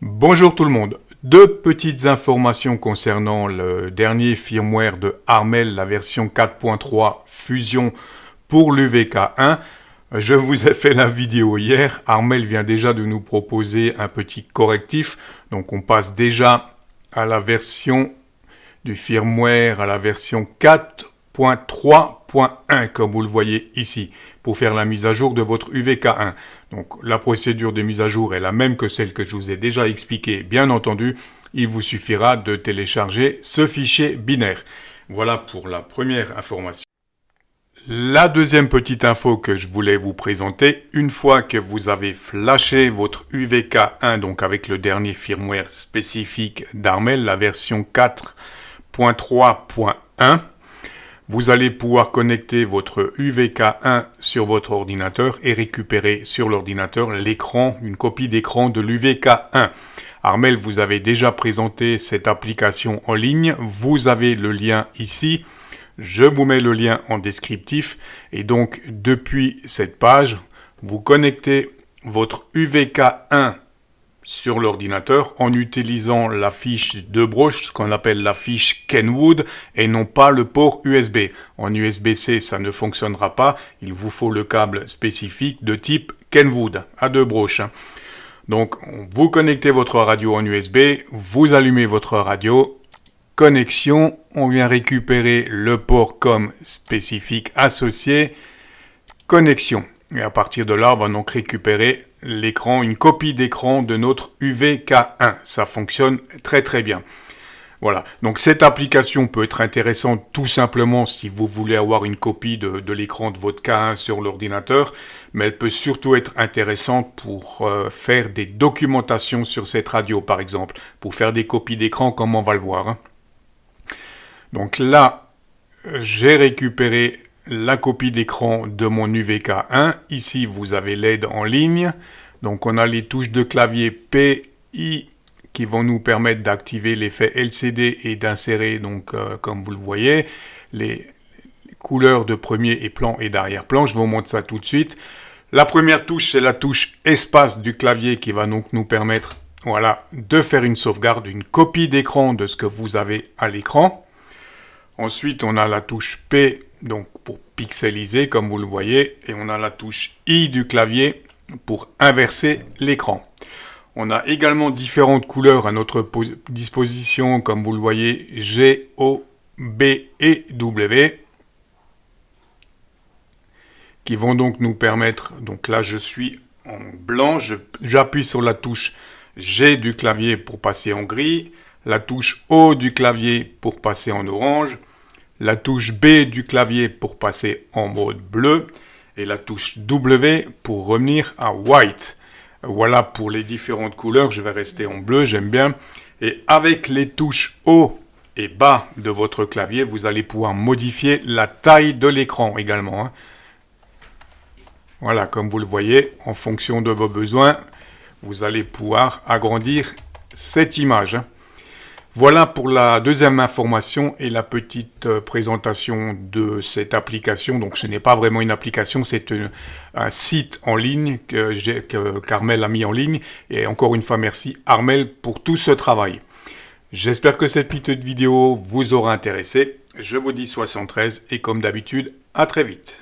Bonjour tout le monde. Deux petites informations concernant le dernier firmware de Armel, la version 4.3 Fusion pour l'UVK1. Je vous ai fait la vidéo hier. Armel vient déjà de nous proposer un petit correctif. Donc on passe déjà à la version du firmware, à la version 4.3.1 comme vous le voyez ici, pour faire la mise à jour de votre UVK1. Donc la procédure de mise à jour est la même que celle que je vous ai déjà expliquée, bien entendu. Il vous suffira de télécharger ce fichier binaire. Voilà pour la première information. La deuxième petite info que je voulais vous présenter, une fois que vous avez flashé votre UVK1, donc avec le dernier firmware spécifique d'Armel, la version 4.3.1, vous allez pouvoir connecter votre UVK1 sur votre ordinateur et récupérer sur l'ordinateur l'écran, une copie d'écran de l'UVK1. Armel vous avez déjà présenté cette application en ligne, vous avez le lien ici, je vous mets le lien en descriptif et donc depuis cette page, vous connectez votre UVK1 sur l'ordinateur en utilisant la fiche de broche, ce qu'on appelle la fiche Kenwood, et non pas le port USB. En USB-C, ça ne fonctionnera pas. Il vous faut le câble spécifique de type Kenwood, à deux broches. Donc, vous connectez votre radio en USB, vous allumez votre radio, connexion, on vient récupérer le port COM spécifique associé, connexion. Et à partir de là, on va donc récupérer l'écran, une copie d'écran de notre UVK1. Ça fonctionne très très bien. Voilà, donc cette application peut être intéressante tout simplement si vous voulez avoir une copie de l'écran de votre K1 sur l'ordinateur, mais elle peut surtout être intéressante pour faire des documentations sur cette radio par exemple, pour faire des copies d'écran comme on va le voir. Donc là, j'ai récupéré la copie d'écran de mon UVK1. Ici, vous avez l'aide en ligne. Donc, on a les touches de clavier P, I qui vont nous permettre d'activer l'effet LCD et d'insérer, donc, comme vous le voyez, les couleurs de premier plan et d'arrière-plan. Je vous montre ça tout de suite. La première touche, c'est la touche espace du clavier qui va donc nous permettre, voilà, de faire une sauvegarde, une copie d'écran de ce que vous avez à l'écran. Ensuite, on a la touche P, donc pour pixeliser, comme vous le voyez, et on a la touche I du clavier pour inverser l'écran. On a également différentes couleurs à notre disposition, comme vous le voyez, G, O, B et W, qui vont donc nous permettre, donc là je suis en blanc, j'appuie sur la touche G du clavier pour passer en gris, la touche O du clavier pour passer en orange, la touche B du clavier pour passer en mode bleu et la touche W pour revenir à white. Voilà pour les différentes couleurs, je vais rester en bleu, j'aime bien. Et avec les touches haut et bas de votre clavier, vous allez pouvoir modifier la taille de l'écran également. Voilà, comme vous le voyez, en fonction de vos besoins, vous allez pouvoir agrandir cette image. Voilà pour la deuxième information et la petite présentation de cette application. Donc ce n'est pas vraiment une application, c'est un site en ligne qu'Armel a mis en ligne. Et encore une fois, merci Armel pour tout ce travail. J'espère que cette petite vidéo vous aura intéressé. Je vous dis 73 et comme d'habitude, à très vite.